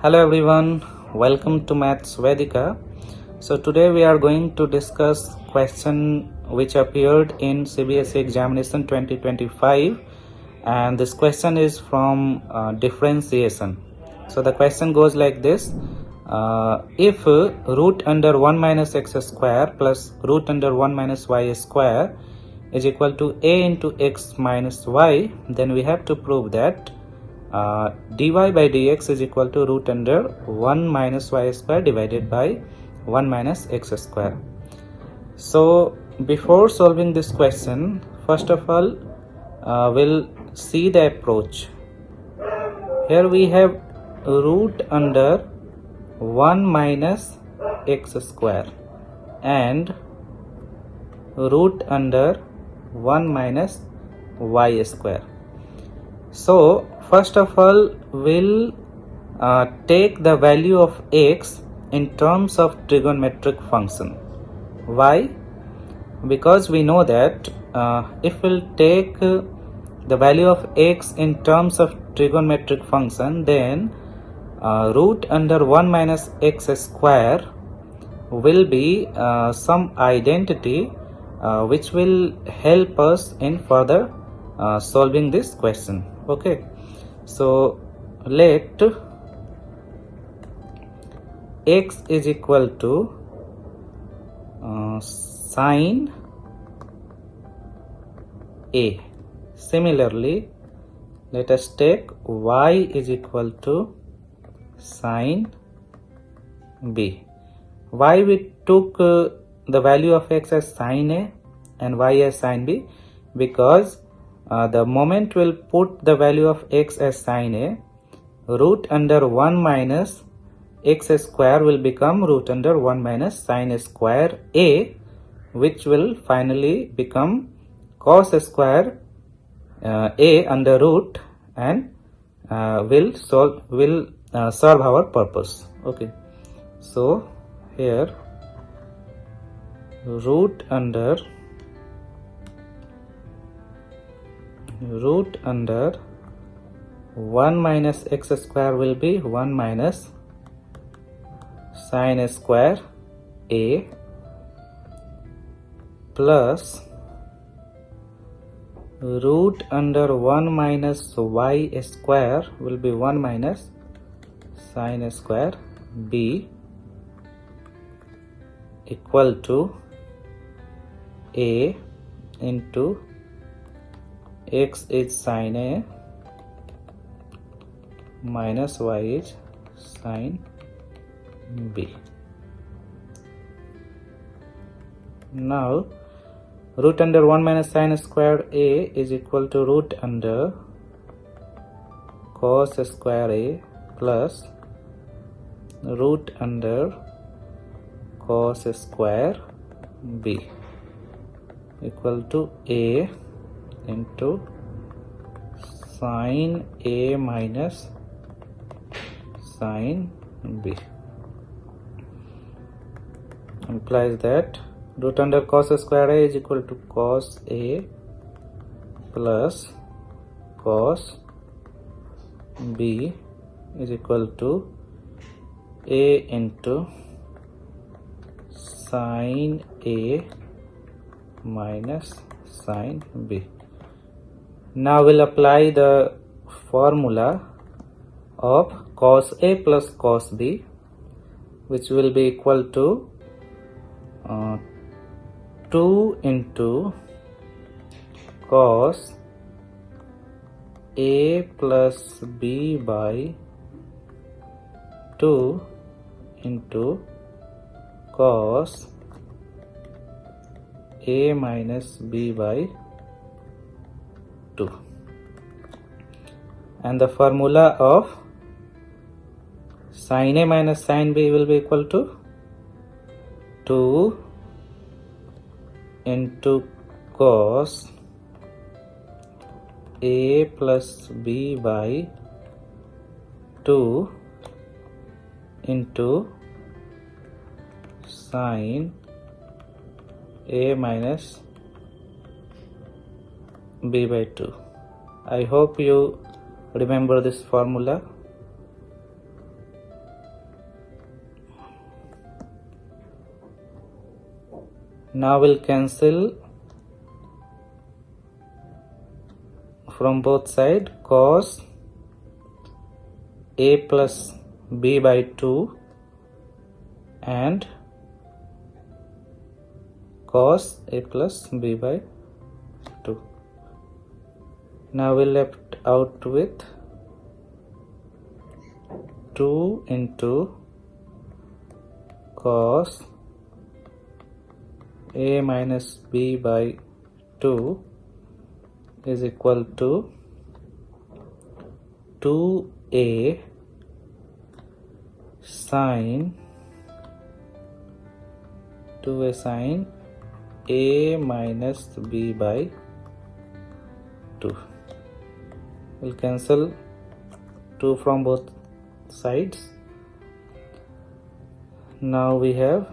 Hello everyone, welcome to Maths Vedika. So today we are going to discuss question which appeared in CBSE Examination 2025, and this question is from differentiation. So the question goes like this: if root under 1 minus x square plus root under 1 minus y square is equal to a into x minus y, then we have to prove that dy by dx is equal to root under 1 minus y square divided by 1 minus x square. So before solving this question, first of all we'll see the approach. Here we have root under 1 minus x square and root under 1 minus y square. So first of all we'll take the value of x in terms of trigonometric function. Why? Because we know that if we'll take the value of x in terms of trigonometric function, then root under 1 minus x square will be some identity which will help us in further solving this question. Okay, so let x is equal to sine a. Similarly, let us take y is equal to sine b. Why we took the value of x as sine a and y as sine b? Because the moment we'll put the value of x as sine a, root under 1 minus x square will become root under 1 minus sine square a, which will finally become cos square a under root, and will serve our purpose. Okay, so here root under 1 minus x square will be 1 minus sine square a plus root under 1 minus y square will be 1 minus sine square b equal to a into x is sine a minus y is sine b. Now root under 1 minus sine square a is equal to root under cos square a plus root under cos square b equal to a into sine a minus sine b. Implies that root under cos square a is equal to cos a plus cos b is equal to a into sine a minus sine b. Now we'll apply the formula of cos a plus cos b, which will be equal to 2 into cos a plus b by 2 into cos a minus b by 2, and the formula of sine a minus sine b will be equal to 2 into cos a plus b by 2 into sine a minus b by 2. I hope you remember this formula. Now we'll cancel from both sides cos a plus b by 2 and cos a plus b by 2. Now we left out with 2 into cos a minus b by 2 is equal to 2a sine a minus b by 2. We'll cancel 2 from both sides. Now we have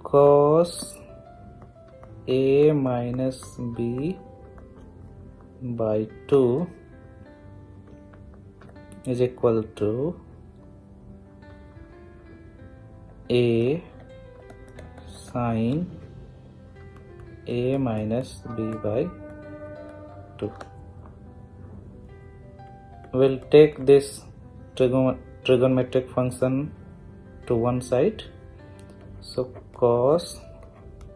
cos a minus b by 2 is equal to a sine a minus b by 2. We'll take this trigonometric function to one side. So cos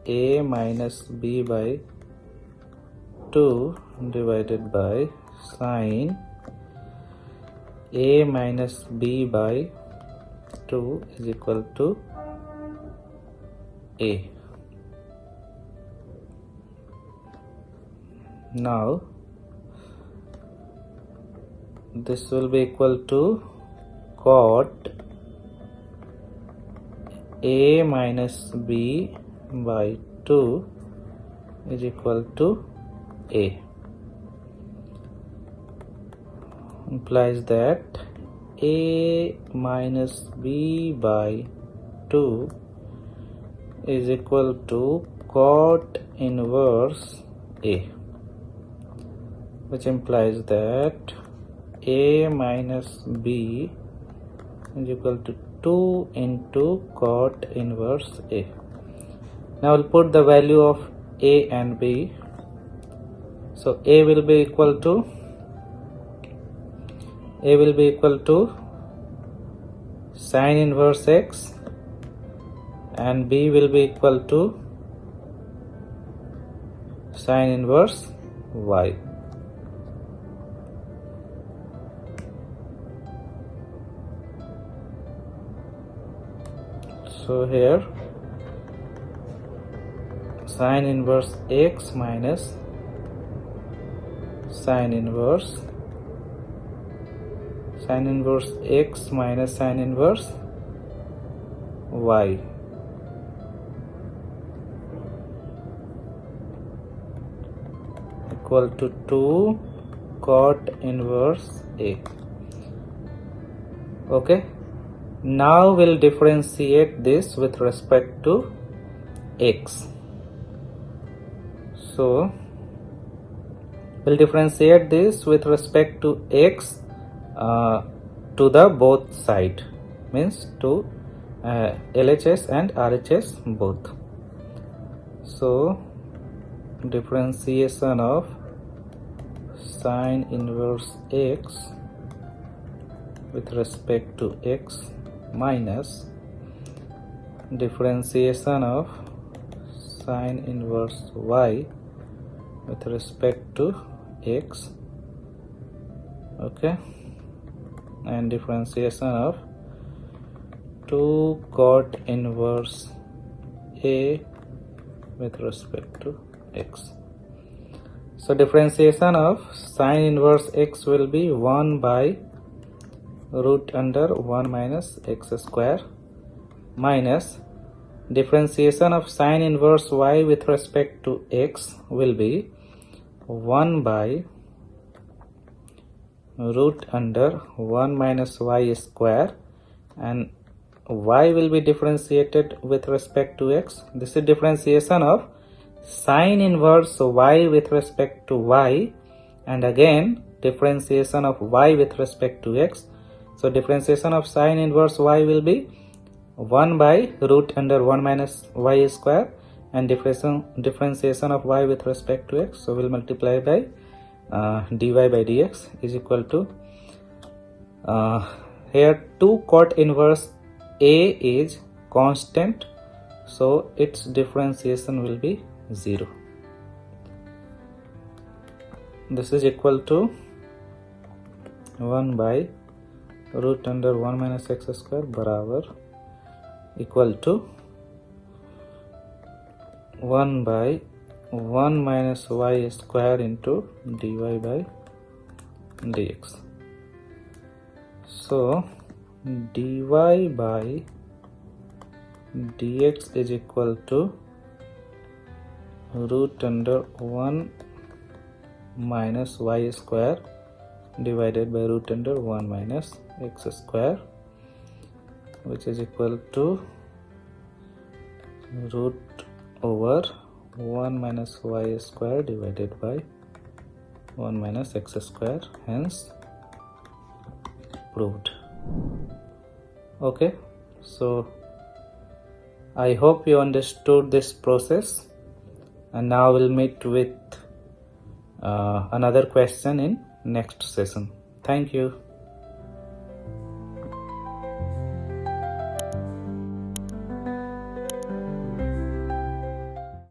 a minus b by 2 divided by sine a minus b by 2 is equal to a. Now this will be equal to cot a minus b by 2 is equal to a. Implies that a minus b by 2 is equal to cot inverse a, which implies that a minus b is equal to 2 into cot inverse a. Now we'll put the value of a and b. So a will be equal to sine inverse x and b will be equal to sine inverse y. So here sine inverse x minus sine inverse x minus sine inverse y equal to 2 cot inverse a. Okay, now we'll differentiate this with respect to x. So we'll differentiate this with respect to x to the both side, means to LHS and RHS both. So differentiation of sine inverse x with respect to x minus differentiation of sine inverse y with respect to x, okay, and differentiation of 2 cot inverse a with respect to x. So differentiation of sine inverse x will be 1 by root under 1 minus x square minus differentiation of sine inverse y with respect to x will be 1 by root under 1 minus y square, and y will be differentiated with respect to x. This is differentiation of sine inverse y with respect to y, and again differentiation of y with respect to x. So differentiation of sine inverse y will be 1 by root under 1 minus y square, and differentiation of y with respect to x, so we'll multiply by dy by dx is equal to here 2 cot inverse a is constant, so its differentiation will be 0. This is equal to 1 by root under 1 minus x square बराबर equal to 1 by 1 minus y square into dy by dx. So dy by dx is equal to root under 1 minus y square divided by root under 1 minus x square, which is equal to root over 1 minus y square divided by 1 minus x square, hence proved. Okay, so I hope you understood this process, and now we'll meet with another question in next session. Thank you.